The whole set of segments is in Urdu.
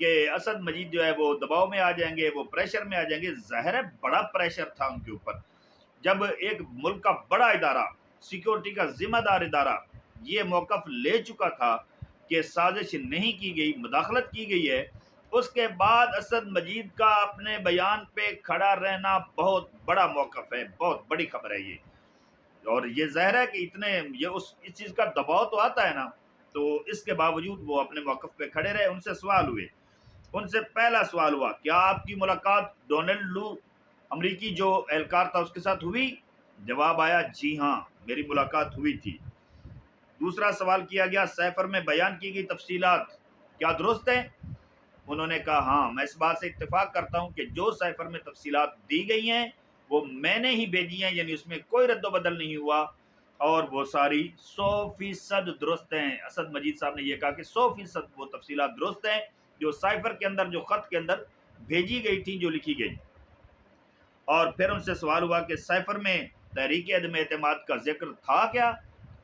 کہ اسد مجید جو ہے وہ دباؤ میں آ جائیں گے، وہ پریشر میں آ جائیں گے۔ ظاہر ہے بڑا پریشر تھا ان کے اوپر، جب ایک ملک کا بڑا ادارہ، سیکیورٹی کا ذمہ دار ادارہ یہ موقف لے چکا تھا کہ سازش نہیں کی گئی، مداخلت کی گئی ہے، اس کے بعد اسد مجید کا اپنے بیان پہ کھڑا رہنا بہت بڑا موقف ہے، بہت بڑی خبر ہے یہ۔ اور یہ ظاہر ہے کہ اس چیز کا دباؤ تو آتا ہے نا، تو اس کے باوجود وہ اپنے موقف پہ کھڑے رہے۔ ان سے سوال ہوئے، ان سے پہلا سوال ہوا، کیا آپ کی ملاقات ڈونلڈ لو امریکی جو اہلکار تھا اس کے ساتھ ہوئی؟ جواب آیا، جی ہاں میری ملاقات ہوئی تھی۔ دوسرا سوال کیا گیا، سیفر میں بیان کی گئی تفصیلات کیا درست ہیں؟ انہوں نے کہا ہاں، میں اس بات سے اتفاق کرتا ہوں کہ جو سیفر میں تفصیلات دی گئی ہیں وہ میں نے ہی بھیجی ہیں، یعنی اس میں کوئی رد و بدل نہیں ہوا، اور وہ ساری 100% درست ہیں۔ اسد مجید صاحب نے یہ کہا کہ 100% وہ تفصیلات درست ہیں جو سائفر کے اندر، جو خط کے اندر بھیجی گئی تھی، جو لکھی گئی۔ اور پھر ان سے سوال ہوا کہ سائفر میں تحریک عدم اعتماد کا ذکر تھا کیا،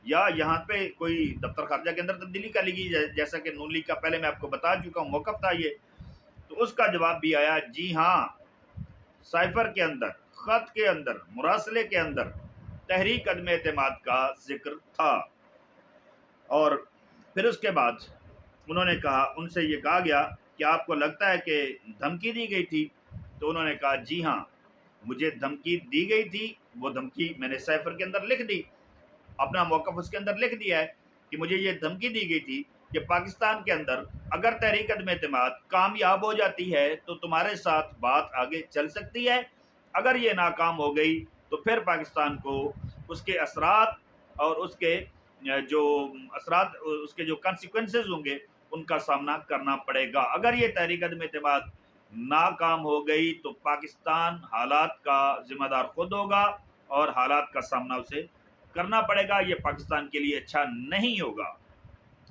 یا یہاں پہ کوئی دفتر خارجہ کے اندر تبدیلی کر لی گئی، جیسا کہ نون لیگ کا پہلے میں آپ کو بتا چکا ہوں موقف تھا یہ۔ تو اس کا جواب بھی آیا، جی ہاں سائفر کے اندر، خط کے اندر، مراسلے کے اندر تحریک عدم اعتماد کا ذکر تھا۔ اور پھر اس کے بعد انہوں نے کہا، ان سے یہ کہا گیا کہ آپ کو لگتا ہے کہ دھمکی دی گئی تھی؟ تو انہوں نے کہا جی ہاں مجھے دھمکی دی گئی تھی، وہ دھمکی میں نے سائفر کے اندر لکھ دی، اپنا موقف اس کے اندر لکھ دیا ہے کہ مجھے یہ دھمکی دی گئی تھی کہ پاکستان کے اندر اگر تحریک عدم اعتماد کامیاب ہو جاتی ہے تو تمہارے ساتھ بات آگے چل سکتی ہے، اگر یہ ناکام ہو گئی تو پھر پاکستان کو اس کے اثرات اور اس کے جو اثرات، اس کے جو کانسیکوینسز ہوں گے ان کا سامنا کرنا پڑے گا۔ اگر یہ تحریک عدم اعتماد ناکام ہو گئی تو پاکستان حالات کا ذمہ دار خود ہوگا اور حالات کا سامنا اسے کرنا پڑے گا، یہ پاکستان کے لیے اچھا نہیں ہوگا،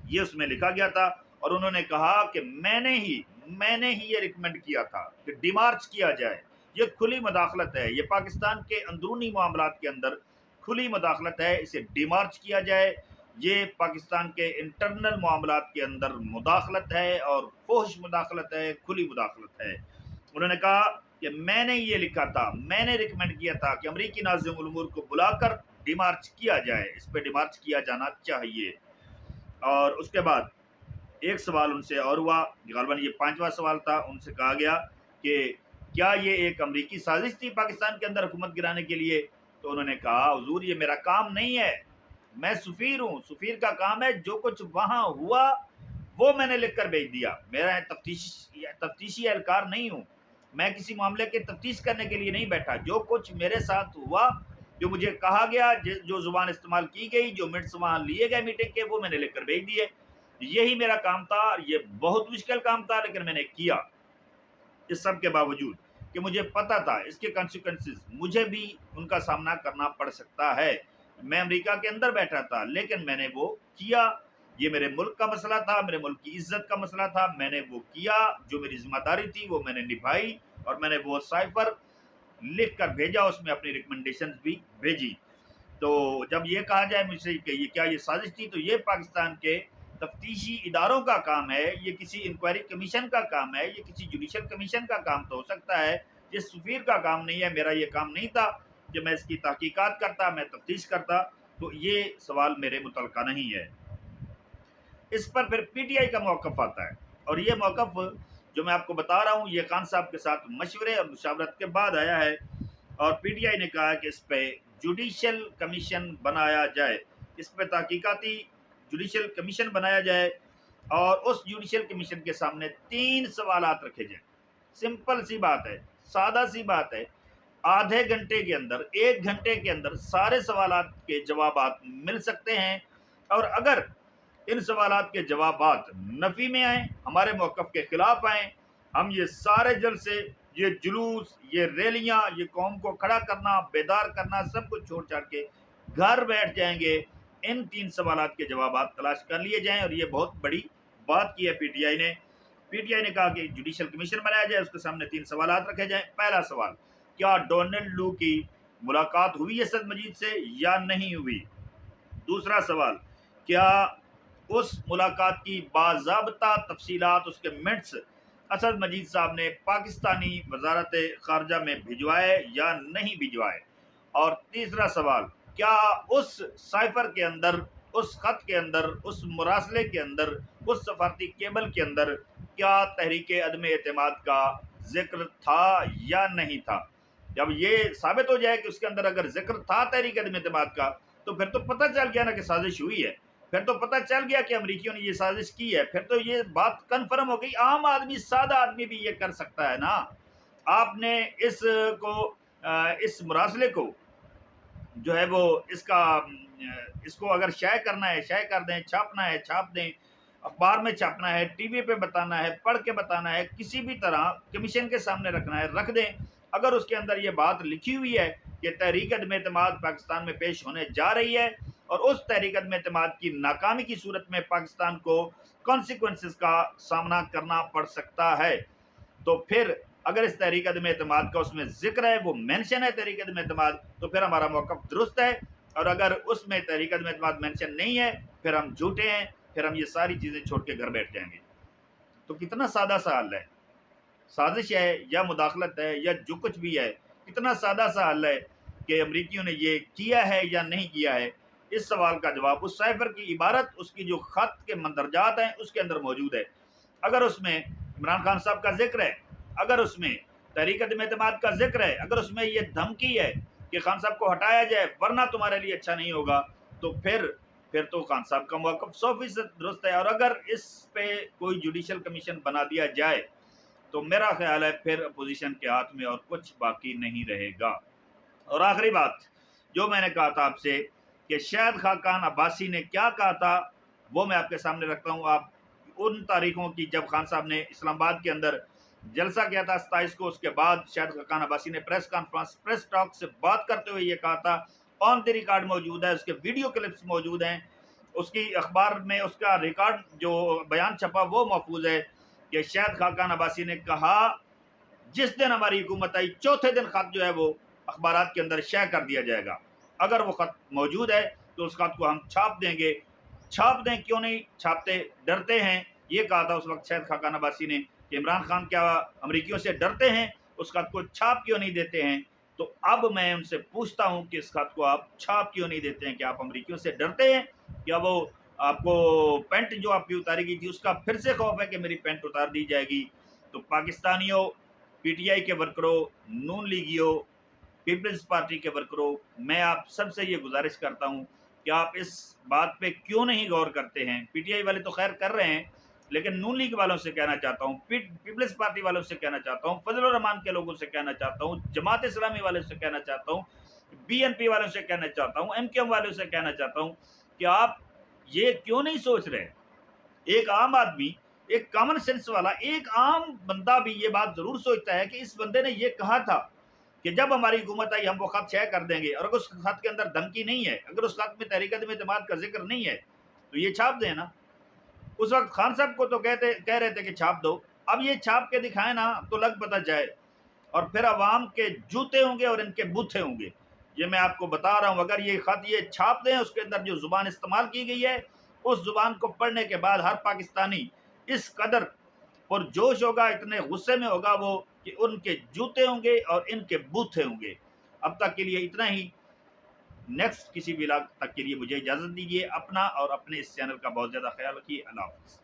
یہ اس میں لکھا گیا تھا۔ اور انہوں نے کہا کہ میں نے ہی یہ ریکمینڈ کیا تھا کہ ڈیمارچ کیا جائے، یہ کھلی مداخلت ہے، یہ پاکستان کے اندرونی معاملات کے اندر کھلی مداخلت ہے، اسے ڈیمارچ کیا جائے، یہ پاکستان کے انٹرنل معاملات کے اندر مداخلت ہے اور فحش مداخلت ہے، کھلی مداخلت ہے۔ انہوں نے کہا کہ میں نے یہ لکھا تھا، میں نے ریکمینڈ کیا تھا کہ امریکی ناظم الامور کو بلا کر ڈیمارچ کیا جائے، اس پہ ڈیمارچ کیا جانا چاہیے۔ اور اس کے بعد ایک سوال ان سے اور ہوا، غالباً یہ 5واں سوال تھا، ان سے کہا گیا کہ کیا یہ ایک امریکی سازش تھی پاکستان کے اندر حکومت گرانے کے لیے؟ تو انہوں نے کہا حضور یہ میرا کام نہیں ہے، میں سفیر ہوں، سفیر کا کام ہے جو کچھ وہاں ہوا وہ میں نے لکھ کر بھیج دیا، میرا تفتیشی اہلکار نہیں ہوں، میں کسی معاملے کے تفتیش کرنے کے لیے نہیں بیٹھا، جو کچھ میرے ساتھ ہوا، جو مجھے کہا گیا، جو زبان استعمال کی گئی، جو منٹس وہاں لیے گئے میٹنگ کے، وہ میں نے لکھ کر بھیج دیے، یہی میرا کام تھا، یہ بہت مشکل کام تھا لیکن میں نے کیا۔ اس سب کے باوجود کہ مجھے پتا تھا اس کے کانسیکوینسز مجھے بھی ان کا سامنا کرنا پڑ سکتا ہے، میں امریکہ کے اندر بیٹھا تھا لیکن میں نے وہ کیا، یہ میرے ملک کا مسئلہ تھا، میرے ملک کی عزت کا مسئلہ تھا، میں نے وہ کیا، جو میری ذمہ داری تھی وہ میں نے نبھائی، اور میں نے وہ سائفر لکھ کر بھیجا، اس میں اپنی ریکمنڈیشنز بھی بھیجی۔ تو جب یہ کہا جائے مجھ سے کہ کیا یہ سازش تھی، تو یہ پاکستان کے تفتیشی اداروں کا کام ہے، یہ کسی انکوائری کمیشن کا کام ہے، یہ کسی جوڈیشل کمیشن کا کام تو ہو سکتا ہے، یہ سفیر کا کام نہیں ہے، میرا یہ کام نہیں تھا کہ میں اس کی تحقیقات کرتا، میں تفتیش کرتا، تو یہ سوال میرے متعلقہ نہیں ہے۔ اس پر پھر پی ٹی آئی کا موقف آتا ہے، اور یہ موقف جو میں آپ کو بتا رہا ہوں یہ خان صاحب کے ساتھ مشورے اور مشاورت کے بعد آیا ہے، اور پی ٹی آئی نے کہا کہ اس پہ جوڈیشل کمیشن بنایا جائے، اس پہ تحقیقاتی جوڈیشل کمیشن بنایا جائے، اور اس جوڈیشل کمیشن کے سامنے 3 سوالات رکھے جائیں۔ سمپل سی بات ہے، سادہ سی بات ہے، آدھے گھنٹے کے اندر، 1 گھنٹے کے اندر سارے سوالات کے جوابات مل سکتے ہیں، اور اگر ان سوالات کے جوابات نفی میں آئیں، ہمارے موقف کے خلاف آئیں، ہم یہ سارے جلسے، یہ جلوس، یہ ریلیاں، یہ قوم کو کھڑا کرنا، بیدار کرنا، سب کچھ چھوڑ چھاڑ کے گھر بیٹھ جائیں گے، ان 3 سوالات کے جوابات تلاش کر لیے جائیں۔ اور یہ بہت بڑی بات کی ہے پی ٹی آئی نے۔ پی ٹی آئی نے کہا کہ جوڈیشل کمیشن بنایا جائے، اس کے سامنے 3 سوالات رکھے جائیں۔ پہلا سوال، کیا ڈونلڈ لو کی ملاقات ہوئی اسد مجید سے یا نہیں ہوئی؟ دوسرا سوال، کیا اس ملاقات کی باضابطہ تفصیلات، اس کے منٹس اسد مجید صاحب نے پاکستانی وزارت خارجہ میں بھجوائے یا نہیں بھجوائے؟ اور تیسرا سوال، کیا اس سائفر کے اندر، اس خط کے اندر، اس مراسلے کے اندر، اس سفارتی کیبل کے اندر کیا تحریک عدم اعتماد کا ذکر تھا یا نہیں تھا؟ جب یہ ثابت ہو جائے کہ اس کے اندر اگر ذکر تھا تحریک عدم اعتماد کا، تو پھر تو پتہ چل گیا نا کہ سازش ہوئی ہے، پھر تو پتہ چل گیا کہ امریکیوں نے یہ سازش کی ہے، پھر تو یہ بات کنفرم ہو گئی۔ عام آدمی، سادہ آدمی بھی یہ کر سکتا ہے نا۔ آپ نے اس مراسلے کو جو ہے وہ اس کو اگر شائع کرنا ہے شائع کر دیں، چھاپنا ہے چھاپ دیں، اخبار میں چھاپنا ہے، ٹی وی پہ بتانا ہے، پڑھ کے بتانا ہے، کسی بھی طرح کمیشن کے سامنے رکھنا ہے، رکھ دیں۔ اگر اس کے اندر یہ بات لکھی ہوئی ہے کہ تحریک عدم اعتماد پاکستان میں پیش ہونے جا رہی ہے، اور اس تحریک عدم اعتماد کی ناکامی کی صورت میں پاکستان کو کانسیکوینسز کا سامنا کرنا پڑ سکتا ہے، تو پھر اگر اس تحریک عدم اعتماد کا اس میں ذکر ہے، وہ مینشن ہے تحریک عدم اعتماد، تو پھر ہمارا موقف درست ہے۔ اور اگر اس میں تحریک عدم اعتماد مینشن نہیں ہے، پھر ہم جھوٹے ہیں، پھر ہم یہ ساری چیزیں چھوڑ کے گھر بیٹھ جائیں گے۔ تو کتنا سادہ سا حل ہے، سازش ہے یا مداخلت ہے یا جو کچھ بھی ہے، کتنا سادہ سا حل ہے کہ امریکیوں نے یہ کیا ہے یا نہیں کیا ہے۔ اس سوال کا جواب اس سائفر کی عبارت، اس کی جو خط کے مندرجات ہیں، اس کے اندر موجود ہے۔ اگر اس میں عمران خان صاحب کا ذکر ہے، اگر اس میں تحریک عدم اعتماد کا ذکر ہے، اگر اس میں یہ دھمکی ہے کہ خان صاحب کو ہٹایا جائے ورنہ تمہارے لیے اچھا نہیں ہوگا، تو پھر تو خان صاحب کا موقف 100% درست ہے۔ اور اگر اس پہ کوئی جوڈیشل کمیشن بنا دیا جائے تو میرا خیال ہے پھر اپوزیشن کے ہاتھ میں اور کچھ باقی نہیں رہے گا۔ اور آخری بات جو میں نے کہا تھا آپ سے کہ شاہد خاقان عباسی نے کیا کہا تھا، وہ میں آپ کے سامنے رکھتا ہوں۔ آپ ان تاریخوں کی جب خان صاحب نے اسلام آباد کے اندر جلسہ کیا تھا 27 کو، اس کے بعد شاہد خاقان عباسی نے پریس کانفرنس، پریس ٹاک سے بات کرتے ہوئے یہ کہا تھا، آن دی ریکارڈ موجود ہے، اس کے ویڈیو کلپس موجود ہیں، اس کی اخبار میں اس کا ریکارڈ جو بیان چھپا وہ محفوظ ہے کہ شاہد خاقان عباسی نے کہا جس دن ہماری حکومت آئی چوتھے دن خط جو ہے وہ اخبارات کے اندر شائع کر دیا جائے گا۔ اگر وہ خط موجود ہے تو اس خط کو ہم چھاپ دیں گے۔ چھاپ دیں، کیوں نہیں چھاپتے؟ ڈرتے ہیں، یہ کہا تھا اس وقت شاہد خاقان عباسی نے کہ عمران خان کیا امریکیوں سے ڈرتے ہیں، اس خط کو چھاپ کیوں نہیں دیتے ہیں؟ تو اب میں ان سے پوچھتا ہوں کہ اس خط کو آپ چھاپ کیوں نہیں دیتے ہیں؟ کہ آپ امریکیوں سے ڈرتے ہیں؟ کیا وہ آپ کو پینٹ جو آپ کی اتاری گئی تھی اس کا پھر سے خوف ہے کہ میری پینٹ اتار دی جائے گی؟ تو پاکستانیوں، پی ٹی آئی کے ورکروں، نون لیگیوں، پیپلز پارٹی کے ورکروں، میں آپ سب سے یہ گزارش کرتا ہوں کہ آپ اس بات پہ کیوں نہیں غور کرتے ہیں؟ پی ٹی آئی والے تو خیر کر رہے ہیں، لیکن نون لیگ والوں سے کہنا چاہتا ہوں، پیپلز پارٹی والوں سے کہنا چاہتا ہوں، فضل الرحمان کے لوگوں سے کہنا چاہتا ہوں، جماعت اسلامی والوں سے کہنا چاہتا ہوں، بی این پی والوں سے کہنا چاہتا ہوں، ایم کیو ایم والوں سے کہنا چاہتا ہوں کہ آپ یہ کیوں نہیں سوچ رہے؟ ایک عام آدمی، ایک کامن سینس والا، ایک عام بندہ بھی یہ بات ضرور سوچتا ہے کہ اس بندے نے یہ کہا تھا کہ جب ہماری حکومت آئی ہم وہ خط شائع کر دیں گے، اور اگر اس خط کے اندر دھمکی نہیں ہے، اگر اس خط میں تحریک عدم اعتماد کا ذکر نہیں ہے، تو یہ چھاپ دیں نا۔ اس وقت خان صاحب کو تو کہہ رہے تھے کہ چھاپ دو، اب یہ چھاپ کے دکھائیں نا تو لگ پتہ جائے، اور پھر عوام کے جوتے ہوں گے اور ان کے بوتھے ہوں گے۔ یہ میں آپ کو بتا رہا ہوں، اگر یہ خط یہ چھاپ دیں، اس کے اندر جو زبان استعمال کی گئی ہے اس زبان کو پڑھنے کے بعد ہر پاکستانی اس قدر پرجوش ہوگا، اتنے غصے میں ہوگا وہ کہ ان کے جوتے ہوں گے اور ان کے بوتھے ہوں گے۔ اب تک کے لیے اتنا ہی، نیکسٹ کسی بھی علاقے تک کے لیے مجھے اجازت دیجیے۔ اپنا اور اپنے اس چینل کا بہت زیادہ خیال رکھیے۔ اللہ حافظ۔